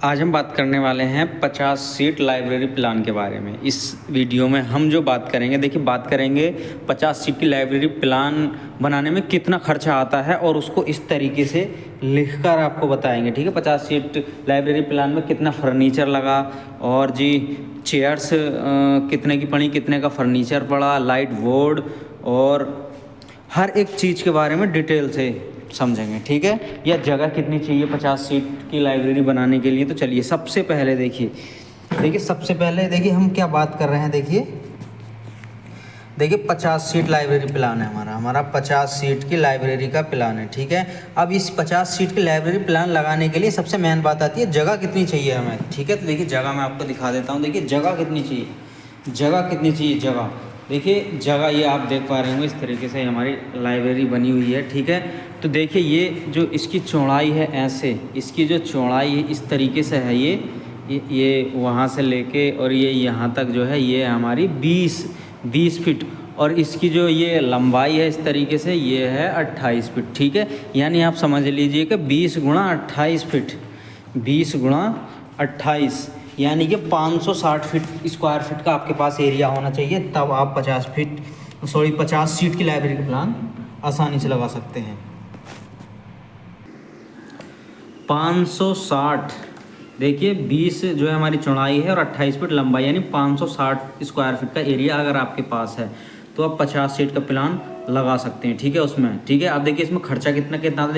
आज हम बात करने वाले हैं 50 सीट लाइब्रेरी प्लान के बारे में। इस वीडियो में हम जो बात करेंगे, देखिए बात करेंगे 50 सीट की लाइब्रेरी प्लान बनाने में कितना खर्चा आता है और उसको इस तरीके से लिखकर आपको बताएंगे। ठीक है, 50 सीट लाइब्रेरी प्लान में कितना फर्नीचर लगा और जी चेयर्स कितने की पड़ी, कितने का फर्नीचर पड़ा, लाइट बोर्ड और हर एक चीज़ के बारे में डिटेल से समझेंगे। ठीक है, या जगह कितनी चाहिए 50 सीट की लाइब्रेरी बनाने के लिए। तो चलिए सबसे पहले सबसे पहले हम क्या बात कर रहे हैं। देखिए 50 सीट लाइब्रेरी प्लान है हमारा 50 सीट की लाइब्रेरी का प्लान है। ठीक है, अब इस 50 सीट की लाइब्रेरी प्लान लगाने के लिए सबसे मेन बात आती है जगह कितनी चाहिए हमें। ठीक है, तो देखिए जगह मैं आपको दिखा देता हूँ। देखिए जगह कितनी चाहिए। देखिए जगह ये आप देख पा रहे होंगे, इस तरीके से हमारी लाइब्रेरी बनी हुई है। ठीक है, तो देखिए ये जो इसकी चौड़ाई है, ऐसे इसकी जो चौड़ाई है इस तरीके से है, ये वहाँ से लेके और ये यहाँ तक जो है ये हमारी 20 फीट, और इसकी जो ये लंबाई है इस तरीके से ये है 28 फीट। ठीक है, यानी आप समझ लीजिए कि 20 गुणा 28 फीट, 20 गुणा 28 यानी कि 560 फीट स्क्वायर फीट का आपके पास एरिया होना चाहिए, तब आप 50 सीट की लाइब्रेरी का प्लान आसानी से लगा सकते हैं। 560, देखिए 20 जो है हमारी चौड़ाई है और 28 फीट लंबाई, यानी 560 स्क्वायर फीट का एरिया अगर आपके पास है तो आप 50 सीट का प्लान लगा सकते हैं। ठीक है, उसमें ठीक है। अब देखिए इसमें खर्चा कितना आता है।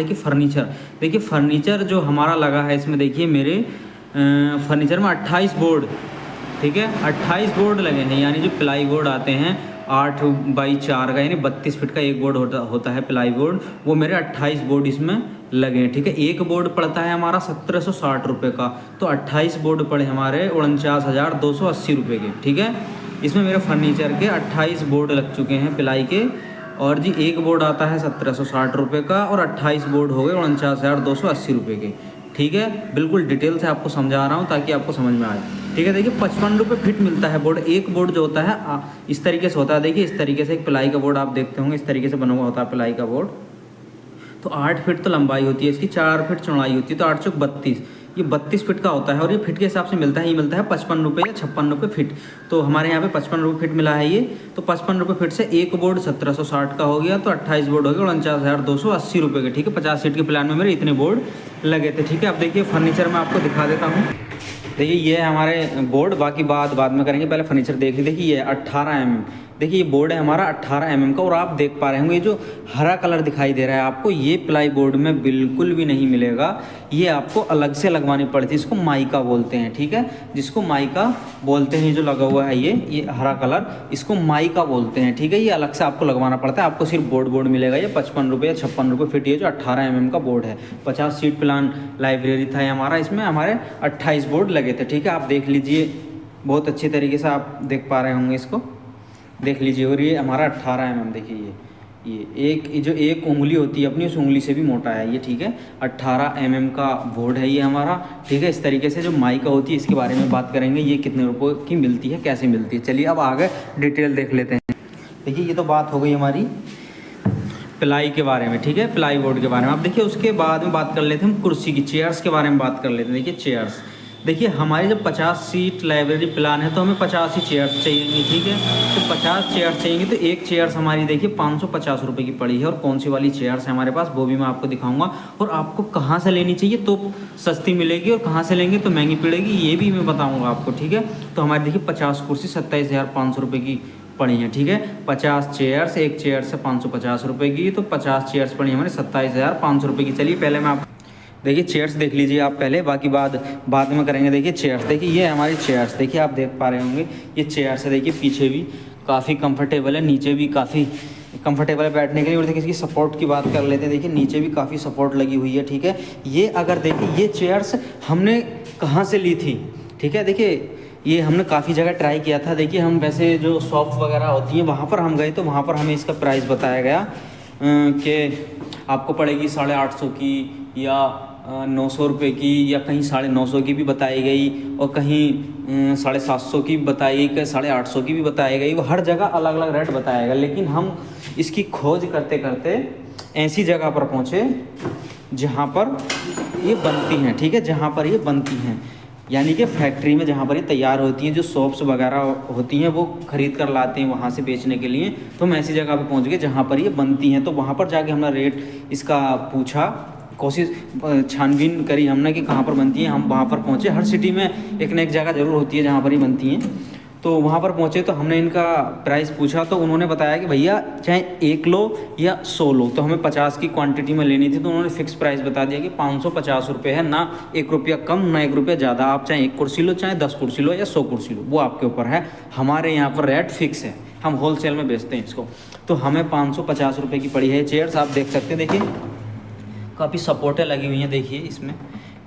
देखिए फर्नीचर जो हमारा लगा है इसमें, देखिए मेरे फर्नीचर में 28 बोर्ड, ठीक है 28 बोर्ड लगे हैं, यानी जो प्लाई बोर्ड आते हैं 8x4 का, यानी 32 फीट का एक बोर्ड होता है प्लाई बोर्ड, वो मेरे 28 बोर्ड इसमें लगे हैं। ठीक है, एक बोर्ड पड़ता है हमारा 1760 रुपये का, तो 28 बोर्ड पड़े हमारे 49,280 रुपये के। ठीक है, इसमें मेरे फर्नीचर के 28 बोर्ड लग चुके हैं प्लाई के, और जी एक बोर्ड आता है 1760 रुपये का और 28 बोर्ड हो गए 49,280 रुपये के। ठीक है, बिल्कुल डिटेल से आपको समझा रहा हूँ ताकि आपको समझ में आए। ठीक है, देखिए 55 रुपये फिट मिलता है बोर्ड। एक बोर्ड जो होता है इस तरीके से होता है, देखिए इस तरीके से एक प्लाई का बोर्ड आप देखते होंगे, इस तरीके से बना हुआ होता है प्लाई का बोर्ड। तो 8 फीट तो लंबाई होती है इसकी, 4 फीट चौड़ाई होती है, तो 8 चौक 32, ये 32 फीट का होता है और ये फिट के हिसाब से मिलता है। ये मिलता है 55 रुपये या 56 रुपये फिट। तो हमारे यहाँ पे 55 रुपये फिट मिला है ये, तो 55 रुपये फिट से एक बोर्ड 1760 का हो गया, तो 28 बोर्ड हो गया 49,280 रुपये के। ठीक है, 50 सीट के प्लान में मेरे इतने बोर्ड लगे थे। ठीक है, अब देखिए फर्नीचर मैं आपको दिखा देता हूँ। देखिए ये हमारे बोर्ड, बाकी बाद में करेंगे, पहले फर्नीचर देख लीजिए। देखिए ये 18 mm, देखिए ये बोर्ड है हमारा 18 mm का, और आप देख पा रहे होंगे ये जो हरा कलर दिखाई दे रहा है आपको, ये प्लाई बोर्ड में बिल्कुल भी नहीं मिलेगा, ये आपको अलग से लगवानी पड़ती है। इसको माइका बोलते हैं। ठीक है, जिसको माइका बोलते हैं, जो लगा हुआ है ये हरा कलर, इसको माइका बोलते हैं। ठीक है, ये अलग से आपको लगवाना पड़ता है। आपको सिर्फ बोर्ड मिलेगा ये 55 रुपये या 56 रुपये फिट, ये जो 18 mm का बोर्ड है। 50 सीट प्लान लाइब्रेरी था हमारा, इसमें हमारे 28 बोर्ड लगे थे। ठीक है, आप देख लीजिए, बहुत अच्छी तरीके से आप देख पा रहे होंगे, इसको देख लीजिए। और ये हमारा 18 mm, देखिए ये जो एक उंगली होती है अपनी, उस उंगली से भी मोटा है ये। ठीक है, 18 mm का बोर्ड है ये हमारा। ठीक है, इस तरीके से जो माइका होती है इसके बारे में बात करेंगे, ये कितने रुपए की मिलती है, कैसे मिलती है। चलिए अब आगे डिटेल देख लेते हैं। देखिए ये तो बात हो गई हमारी प्लाई के बारे में। ठीक है, प्लाई बोर्ड के बारे में। अब देखिए उसके बाद में बात कर लेते हैं हम कुर्सी की, चेयर्स के बारे में बात कर लेते हैं। देखिए चेयर्स, देखिए हमारी जब 50 सीट लाइब्रेरी प्लान है तो हमें 50 ही चेयर्स चाहिए। ठीक है, तो 50 चेयर्स चाहिए, तो एक चेयर्स हमारी देखिए 550 रुपये की पड़ी है। और कौन सी वाली चेयर्स है हमारे पास वो भी मैं आपको दिखाऊंगा, और आपको कहाँ से लेनी चाहिए तो सस्ती मिलेगी और कहाँ से लेंगे तो महंगी पड़ेगी, ये भी मैं बताऊँगा आपको। ठीक है, तो हमारी देखिए 50 कुर्सी 27,500 रुपये की पड़ी हैं। ठीक है, 50 चेयर्स, एक चेयर से 550 रुपये की, तो 50 चेयर्स पड़ी हमारे 27,500 रुपये की। चलिए पहले मैं आप देखिए चेयर्स देख लीजिए आप पहले, बाकी बाद में करेंगे। देखिए चेयर्स, देखिए ये हमारी चेयर्स, देखिए आप देख पा रहे होंगे ये चेयर्स है। देखिए पीछे भी काफ़ी कंफर्टेबल है, नीचे भी काफ़ी कंफर्टेबल है बैठने के लिए। और देखिए इसकी सपोर्ट की बात कर लेते हैं। देखिए नीचे भी काफ़ी सपोर्ट लगी हुई है। ठीक है, ये अगर देखिए ये चेयर्स हमने कहाँ से ली थी। ठीक है, देखिए ये हमने काफ़ी जगह ट्राई किया था। देखिए हम वैसे जो शॉप वगैरह होती हैं वहाँ पर हम गए, तो वहाँ पर हमें इसका प्राइस बताया गया कि आपको पड़ेगी 850 की या 900 रुपये की, या कहीं 950 की भी बताई गई, और कहीं 750 की बताई गई, कहीं 850 की भी बताई गई। वो हर जगह अलग अलग रेट बताया गया, लेकिन हम इसकी खोज करते करते ऐसी जगह पर पहुँचे जहाँ पर ये बनती हैं, ठीक है, जहाँ पर ये बनती हैं, यानी कि फैक्ट्री में जहाँ पर ये तैयार होती हैं, जो शॉप्स वगैरह होती हैं वो ख़रीद कर लाते हैं वहाँ से बेचने के लिए। तो हम ऐसी जगह पे पहुँच गए जहाँ पर ये बनती हैं। तो वहाँ पर जाके हमने रेट इसका पूछा, कोशिश छानबीन करी हमने कि कहाँ पर बनती हैं। हम वहाँ पर पहुँचे। हर सिटी में एक न एक जगह ज़रूर होती है जहाँ पर ये बनती हैं। तो वहाँ पर पहुँचे तो हमने इनका प्राइस पूछा, तो उन्होंने बताया कि भैया चाहे 1 लो या 100 लो, तो हमें 50 की क्वांटिटी में लेनी थी। तो उन्होंने फिक्स प्राइस बता दिया कि 550 रुपये है, ना 1 रुपया कम ना 1 रुपया ज़्यादा। आप चाहे 1 कुर्सी लो, चाहे 10 कुर्सी लो या 100 कुर्सी लो, वो आपके ऊपर है। हमारे यहाँ पर रेट फिक्स है, हम होलसेल में बेचते हैं इसको। तो हमें 550 रुपये की पड़ी है चेयर्स। आप देख सकते हैं, देखिए काफ़ी सपोर्टें लगी हुई हैं, देखिए इसमें,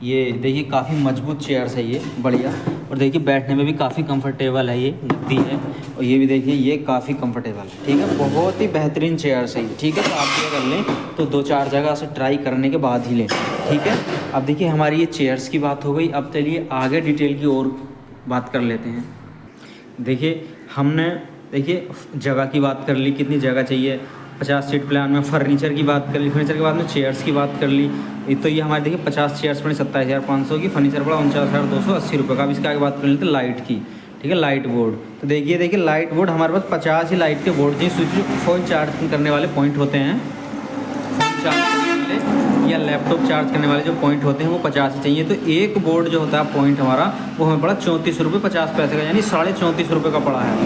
ये देखिए काफ़ी मजबूत चेयर्स है ये, बढ़िया। और देखिए बैठने में भी काफ़ी कंफर्टेबल है, ये गद्दी है। और ये भी देखिए ये काफ़ी कंफर्टेबल है, ठीक है, बहुत ही बेहतरीन चेयर्स है ये, ठीक है। तो आप ये कर लें तो 2-4 जगह से ट्राई करने के बाद ही लें, ठीक है। अब देखिए हमारी ये चेयर्स की बात हो गई। अब चलिए आगे डिटेल की और बात कर लेते हैं। देखिए हमने देखिए जगह की बात कर ली, कितनी जगह चाहिए, 50 सीट प्लान में। फर्नीचर की बात कर ली, फर्नीचर के बाद में चेयर्स की बात कर ली। तो ये हमारे देखिए 50 चेयर्स पड़ी 27,500 की, फर्नीचर पड़ा 49,280 रुपये का। अब इसके आगे बात कर लेते हैं लाइट की, ठीक है, लाइट बोर्ड। तो देखिए लाइट बोर्ड हमारे पास 50 ही लाइट के बोर्ड चाहिए। स्विच फ़ोन चार्ज करने वाले पॉइंट होते हैं, फ़ोन चार्ज करने वाले या लैपटॉप चार्ज करने वाले जो पॉइंट होते हैं वो 50 ही चाहिए। तो एक बोर्ड जो होता है पॉइंट हमारा, वो हमें पड़ा 34 रुपये 50 पैसे का, यानी 34.5 रुपये का पड़ा है।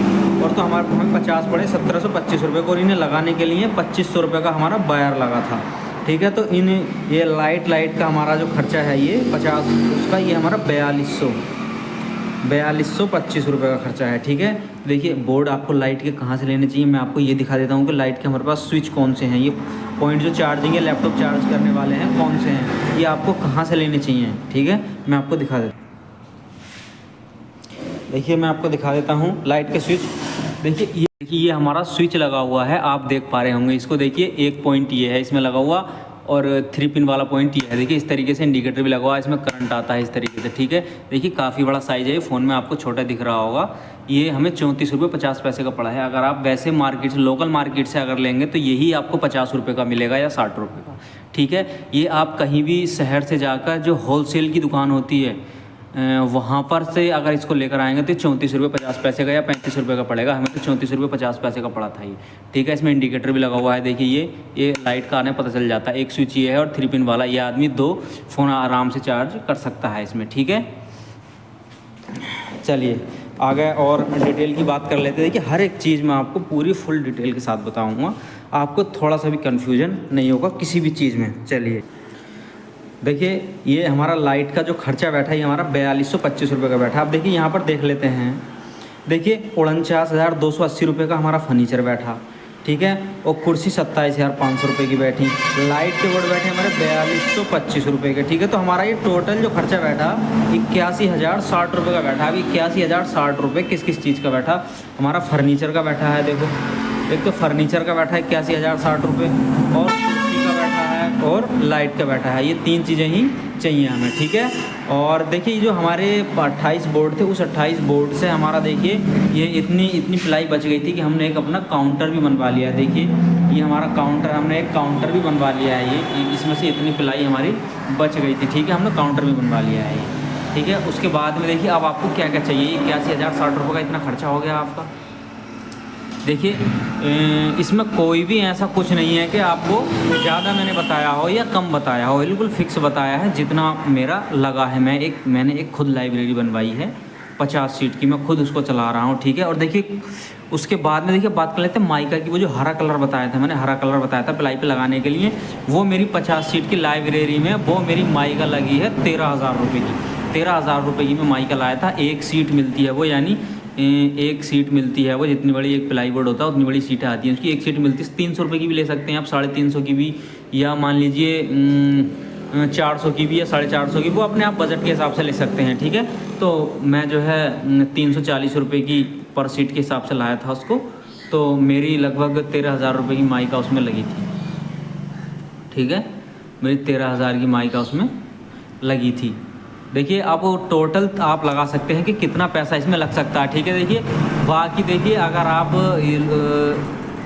और तो हमारे हमें 50 पड़े 1725 रुपये को। और इन्हें लगाने के लिए 2500 रुपये का हमारा वायर लगा था, ठीक है। तो इन ये लाइट का हमारा जो खर्चा है ये 50 उसका, ये हमारा 4225 रुपये का खर्चा है, ठीक है। देखिए बोर्ड आपको लाइट के कहाँ से लेने चाहिए, मैं आपको ये दिखा देता हूँ कि लाइट के हमारे पास स्विच कौन से हैं। ये पॉइंट जो चार्जिंग है लैपटॉप चार्ज करने वाले हैं कौन से हैं, ये आपको कहाँ से लेने चाहिए, ठीक है। मैं आपको दिखा देता हूँ, देखिए मैं आपको दिखा देता हूँ लाइट के स्विच। देखिए ये हमारा स्विच लगा हुआ है, आप देख पा रहे होंगे इसको। देखिए एक पॉइंट ये है इसमें लगा हुआ, और 3 पिन वाला पॉइंट ये है। देखिए इस तरीके से इंडिकेटर भी लगा हुआ है, इसमें करंट आता है इस तरीके से, ठीक है। देखिए काफ़ी बड़ा साइज़ है, फ़ोन में आपको छोटा दिख रहा होगा। ये हमें 34 रुपये 50 पैसे का पड़ा है। अगर आप वैसे मार्केट से, लोकल मार्केट से अगर लेंगे तो यही आपको 50 रुपये का मिलेगा या 60 रुपये का, ठीक है। ये आप कहीं भी शहर से जाकर जो होलसेल की दुकान होती है वहाँ पर से अगर इसको लेकर आएंगे तो 34 रुपये 50 पैसे का या 35 रुपये का पड़ेगा। हमें तो 34 रुपये 50 पैसे का पड़ा था ये, ठीक है। इसमें इंडिकेटर भी लगा हुआ है, देखिए ये लाइट का आने पता चल जाता है। एक स्विच ये है और 3 पिन वाला, ये आदमी 2 फ़ोन आराम से चार्ज कर सकता है इसमें, ठीक है। चलिए आगे और डिटेल की बात कर लेते हैं। देखिए हर एक चीज़ मैं आपको पूरी फुल डिटेल के साथ बताऊँगा, आपको थोड़ा सा भी कन्फ्यूजन नहीं होगा किसी भी चीज़ में। चलिए देखिए ये हमारा लाइट का जो खर्चा बैठा है ये हमारा 4225 रुपये का बैठा। अब देखिए यहाँ पर देख लेते हैं, देखिए 49,280 रुपये का हमारा फर्नीचर बैठा, ठीक है। और कुर्सी 27,500 रुपये की बैठी। लाइट के बोर्ड बैठे हमारे 4225 रुपये के, ठीक है। तो हमारा ये टोटल जो खर्चा बैठा 81,060 रुपये का बैठा। अब 81,060 रुपये किस किस चीज़ का बैठा, हमारा फर्नीचर का बैठा है। देखो एक तो फर्नीचर का बैठा है 81,060 रुपये, और कुर्सी का बैठा है और लाइट का बैठा है। ये 3 चीज़ें ही चाहिए हमें, ठीक है। और देखिए जो हमारे 28 बोर्ड थे, उस 28 बोर्ड से हमारा देखिए ये इतनी प्लाई बच गई थी कि हमने एक अपना काउंटर भी बनवा लिया। देखिए ये हमारा काउंटर, हमने एक काउंटर भी बनवा लिया है। ये इसमें से इतनी प्लाई हमारी बच गई थी, ठीक है। हमने काउंटर भी बनवा लिया है ये, ठीक है। उसके बाद में देखिए अब आपको क्या क्या चाहिए। 81,060 रुपये का इतना खर्चा हो गया आपका। देखिए इसमें कोई भी ऐसा कुछ नहीं है कि आपको ज़्यादा मैंने बताया हो या कम बताया हो, बिल्कुल फिक्स बताया है जितना मेरा लगा है। मैंने एक खुद लाइब्रेरी बनवाई है 50 सीट की, मैं खुद उसको चला रहा हूँ, ठीक है। और देखिए उसके बाद में देखिए बात कर लेते हैं माइका की। वो जो हरा कलर बताया था मैंने, हरा कलर बताया था प्लाई पे लगाने के लिए, वो मेरी 50 सीट की लाइब्रेरी में वो मेरी माइका लगी है 13,000 रुपये की। 13,000 रुपये की मैं माइका लाया था। एक सीट मिलती है वो, यानी एक सीट मिलती है वो, जितनी बड़ी एक प्लाई बोर्ड होता है उतनी बड़ी सीटें आती हैं उसकी। एक सीट मिलती है 300 रुपये की भी ले सकते हैं आप, 350 की भी, या मान लीजिए 400 की भी या 450 की, वो अपने आप बजट के हिसाब से ले सकते हैं, ठीक है। तो मैं जो है 340 रुपये की पर सीट के हिसाब से लाया था उसको। तो मेरी लगभग 13,000 रुपये की माइका उसमें लगी थी, ठीक है। मेरी 13,000 की माइका उसमें लगी थी। देखिए आप टोटल आप लगा सकते हैं कि कितना पैसा इसमें लग सकता है, ठीक है। देखिए बाकी देखिए अगर आप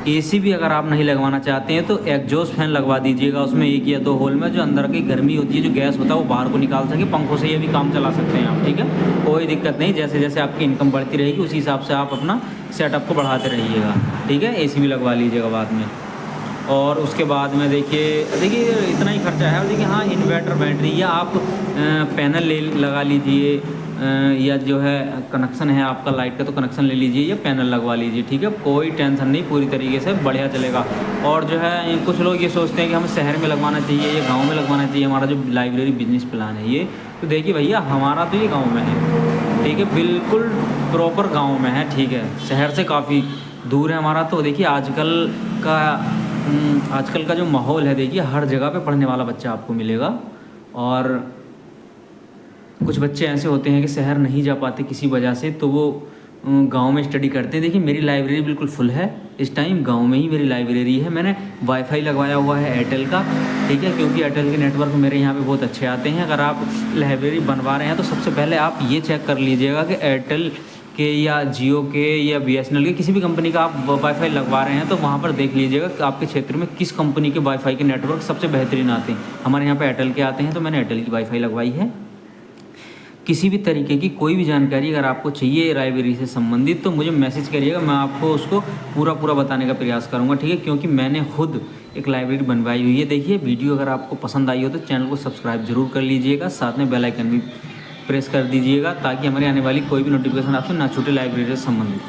एसी भी अगर आप नहीं लगवाना चाहते हैं तो एग्जॉस्ट फैन लगवा दीजिएगा उसमें 1 या 2 होल में, जो अंदर की गर्मी होती है, जो गैस होता है वो बाहर को निकाल सके। पंखों से ये भी काम चला सकते हैं आप, ठीक है, कोई दिक्कत नहीं। जैसे जैसे आपकी इनकम बढ़ती रहेगी उसी हिसाब से आप अपना सेटअप को बढ़ाते रहिएगा, ठीक है। एसी भी लगवा लीजिएगा बाद में। और उसके बाद में देखिए इतना ही खर्चा है। और देखिए हाँ, इन्वर्टर बैटरी या आप पैनल लगा लीजिए, या जो है कनेक्शन है आपका लाइट का तो कनेक्शन ले लीजिए या पैनल लगवा लीजिए, ठीक है, कोई टेंशन नहीं, पूरी तरीके से बढ़िया चलेगा। और जो है कुछ लोग ये सोचते हैं कि हमें शहर में लगवाना चाहिए या गांव में लगवाना चाहिए, हमारा जो लाइब्रेरी बिजनेस प्लान है ये, तो देखिए भैया हमारा तो ये गाँव में है, ठीक है, बिल्कुल प्रॉपर गाँव में है, ठीक है, शहर से काफ़ी दूर है हमारा। तो देखिए आजकल का जो माहौल है, देखिए हर जगह पे पढ़ने वाला बच्चा आपको मिलेगा। और कुछ बच्चे ऐसे होते हैं कि शहर नहीं जा पाते किसी वजह से, तो वो गांव में स्टडी करते हैं। देखिए मेरी लाइब्रेरी बिल्कुल फुल है इस टाइम, गांव में ही मेरी लाइब्रेरी है। मैंने वाईफाई लगवाया हुआ है एयरटेल का, ठीक है, क्योंकि एयरटेल के नेटवर्क मेरे यहाँ पे बहुत अच्छे आते हैं। अगर आप लाइब्रेरी बनवा रहे हैं तो सबसे पहले आप ये चेक कर लीजिएगा कि एयरटेल के या जियो के या BSNL के किसी भी कंपनी का आप वाईफाई लगवा रहे हैं तो वहाँ पर देख लीजिएगा कि आपके क्षेत्र में किस कंपनी के वाईफाई के नेटवर्क सबसे बेहतरीन आते हैं। हमारे यहाँ पे एयरटेल के आते हैं तो मैंने एयरटेल की वाईफाई लगवाई है। किसी भी तरीके की कोई भी जानकारी अगर आपको चाहिए लाइब्रेरी से संबंधित तो मुझे मैसेज करिएगा, मैं आपको उसको पूरा बताने का प्रयास करूँगा, ठीक है, क्योंकि मैंने खुद एक लाइब्रेरी बनवाई हुई है। देखिए वीडियो अगर आपको पसंद आई हो तो चैनल को सब्सक्राइब जरूर कर लीजिएगा, साथ में बेल आइकन भी प्रेस कर दीजिएगा ताकि हमारे आने वाली कोई भी नोटिफिकेशन आपसे ना छूटे लाइब्रेरी से संबंधित।